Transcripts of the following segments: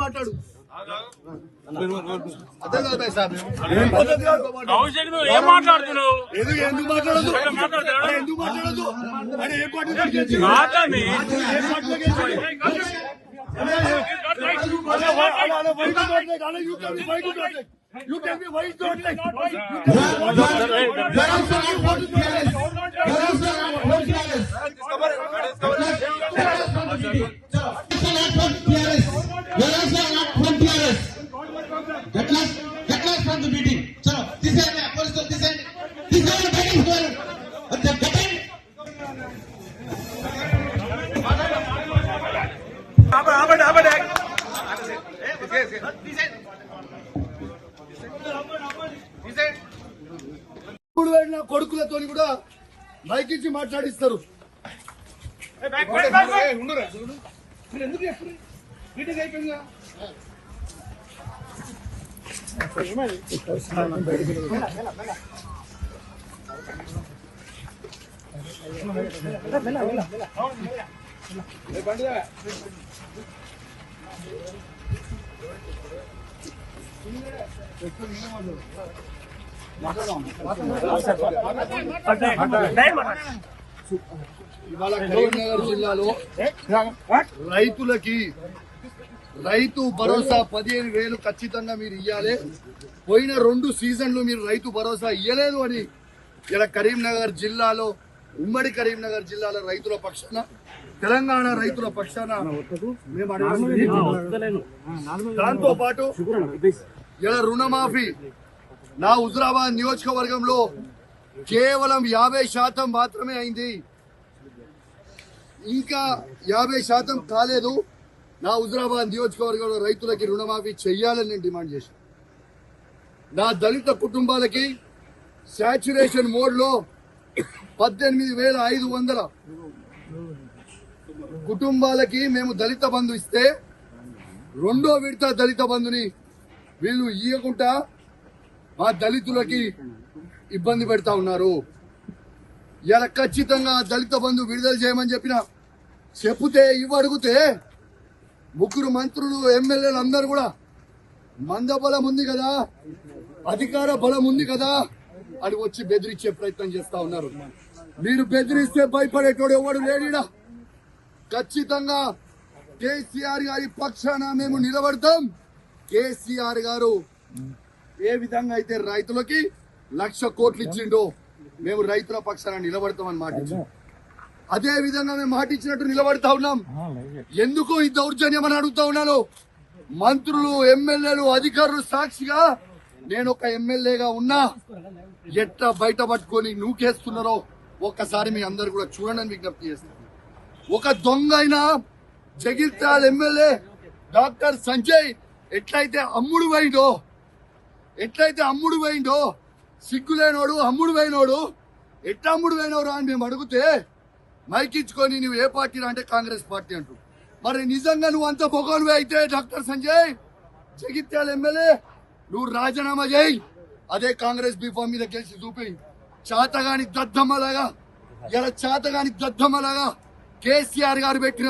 మాట్లాడు ఏం మాట్లాడుతున్నావు? ఎందుకు మాట్లాడదు? ఎందుకు మాట్లాడదు? అని ఏ party You can be white, don't like. From the meeting. Chalo, this is the police. This is the meeting. కొడుకులతో కూడా మైక్ ఇచ్చి మాట్లాడిస్తారు. ఇవాళ కరీంనగర్ జిల్లాలో రైతులకి రైతు భరోసా 15,000 ఖచ్చితంగా మీరు ఇయ్యాలి. పోయిన 2 సీజన్లు మీరు రైతు భరోసా ఇయ్యలేదు అని ఇలా కరీంనగర్ జిల్లాలో ఉమ్మడి కరీంనగర్ జిల్లాలో రైతుల పక్షాన తెలంగాణ రైతుల పక్షాన దాంతో పాటు ఇలా రుణమాఫీ నా హుజురాబాద్ నియోజకవర్గంలో కేవలం 50% మాత్రమే అయింది. ఇంకా 50% కాలేదు. నా హుజురాబాద్ నియోజకవర్గంలో రైతులకి రుణమాఫీ చెయ్యాలని నేను డిమాండ్ చేశాను. నా దళిత కుటుంబాలకి సాచ్యురేషన్ మోడ్లో 18,500 కుటుంబాలకి మేము దళిత బంధు ఇస్తే 2వ విడత దళిత బంధుని వీళ్ళు ఇయ్యకుండా మా దళితులకి ఇబ్బంది పెడతా ఉన్నారు. ఇలా ఖచ్చితంగా దళిత బంధు విడుదల చేయమని చెప్తే ఇవ్వడుగుతే 3 మంత్రులు ఎమ్మెల్యేలు అందరూ కూడా మందబలం ఉంది కదా, అధికార బలం ఉంది కదా అని వచ్చి బెదిరించే ప్రయత్నం చేస్తా ఉన్నారు. మీరు బెదిరిస్తే భయపడేటోడు ఎవడు లేడీడా. ఖచ్చితంగా కేసీఆర్ గారి పక్షాన మేము నిలబడతాం. కేసీఆర్ గారు ఏ విధంగా అయితే రైతులకి 1,00,000 కోట్లు ఇచ్చిండో మేము రైతుల పక్షాన నిలబడతామని మాటించాం. అదే విధంగా మేము మాటిచ్చినట్టు నిలబడతా ఉన్నాం. ఎందుకు ఈ దౌర్జన్యం అని అడుగుతా ఉన్నాను. మంత్రులు ఎమ్మెల్యేలు అధికారులు సాక్షిగా నేను ఒక ఎమ్మెల్యేగా ఉన్నా ఎట్లా బయట పట్టుకొని నూకేస్తున్నారో ఒక్కసారి మీ అందరు కూడా చూడండి విజ్ఞప్తి చేస్తాను. ఒక దొంగ అయినా జగిత్యాల ఎమ్మెల్యే డాక్టర్ సంజయ్ ఎట్లయితే అమ్ముడు పోయిండో సిగ్గులేనోడు అమ్ముడు పోయినోడు ఎట్లా అమ్ముడు పోయినోడు అని మేము అడిగితే మైకిచ్చుకొని నువ్వు ఏ పార్టీ అంటే కాంగ్రెస్ పార్టీ అంటూ. మరి నిజంగా నువ్వు అంత పొగలువే అయితే డాక్టర్ సంజయ్ జగిత్యాల ఎమ్మెల్యే నువ్వు రాజీనామా చేయి. అదే కాంగ్రెస్ బీఫామ్ మీద గెలిచి చూపి చాతగాని దద్దమ్మలాగా కేసీఆర్ గారు పెట్టిన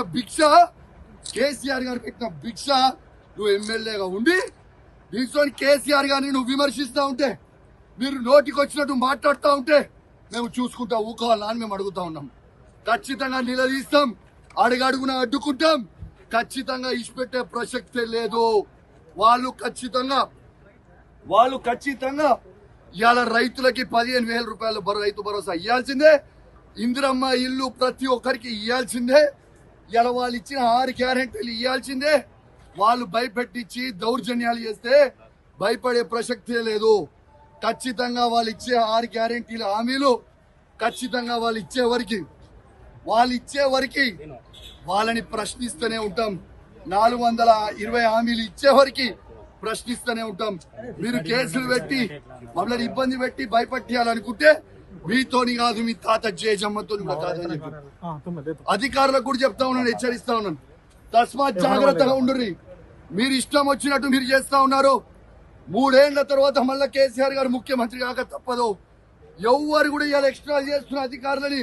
భిక్ష నువ్వు ఎమ్మెల్యేగా ఉండి దీంతో కేసీఆర్ గారిని నువ్వు విమర్శిస్తా ఉంటే, మీరు నోటికి వచ్చినట్టు మాట్లాడుతూ ఉంటే మేము చూసుకుంటా ఊకోవాలా అని మేము అడుగుతా ఉన్నాం. ఖచ్చితంగా నిలదీస్తాం, అడుగడుగున అడ్డుకుంటాం. ఖచ్చితంగా ఇచ్చిపెట్టే ప్రసక్తే లేదు. వాళ్ళు ఖచ్చితంగా ఇవాళ రైతులకి 15,000 రూపాయలు రైతు భరోసా ఇవ్వాల్సిందే. ఇందిరమ్మ ఇల్లు ప్రతి ఒక్కరికి ఇవ్వాల్సిందే. ఇలా వాళ్ళు ఇచ్చిన 6 గ్యారెంటీలు ఇవ్వాల్సిందే. వాళ్ళు భయపెట్టించి దౌర్జన్యాలు చేస్తే భయపడే ప్రసక్తే లేదు. ఖచ్చితంగా వాళ్ళు ఇచ్చే 6 గ్యారెంటీల హామీలు ఖచ్చితంగా వాళ్ళు ఇచ్చే వరకు వాళ్ళని ప్రశ్నిస్తూనే ఉంటాం. 420 హామీలు ఇచ్చే వరకు ప్రశ్నిస్తూనే ఉంటాం. మీరు కేసులు పెట్టి మమ్మల్ని ఇబ్బంది పెట్టి భయపెట్టాలనుకుంటే మీతోని కాదు, మీ తాత జేజమ్మతో కూడా కాదని చెప్పి అధికారులకు కూడా చెప్తా ఉన్నాను, హెచ్చరిస్తా ఉన్నాను. తస్మాత్ జాగ్రత్తగా ఉండుర్రి. మీరు ఇష్టం వచ్చినట్టు మీరు చేస్తా ఉన్నారు. 3 ఏళ్ల తర్వాత మళ్ళా కేసీఆర్ గారు ముఖ్యమంత్రి కాక తప్పదు. ఎవరు కూడా ఇలా ఎక్స్ట్రా చేస్తున్న అధికారులని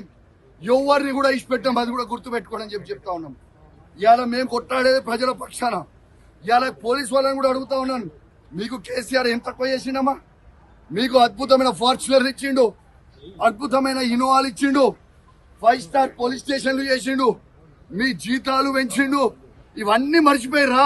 ఎవరిని కూడా ఇచ్చిపెట్టాం. అది కూడా గుర్తు పెట్టుకోండి అని చెప్తా ఉన్నాం. ఇవాళ మేము కొట్లాడేది ప్రజల పక్షాన. ఇవాళ పోలీసు వాళ్ళని కూడా అడుగుతా ఉన్నాను, మీకు కేసీఆర్ ఏం తక్కువ చేసిండమ్మా? మీకు అద్భుతమైన ఫార్చునర్ ఇచ్చిండు, అద్భుతమైన ఇన్నోవాలు ఇచ్చిండు, 5 స్టార్ పోలీస్ స్టేషన్లు చేసిండు, మీ జీతాలు పెంచిండు. ఇవన్నీ మర్చిపోయిరా?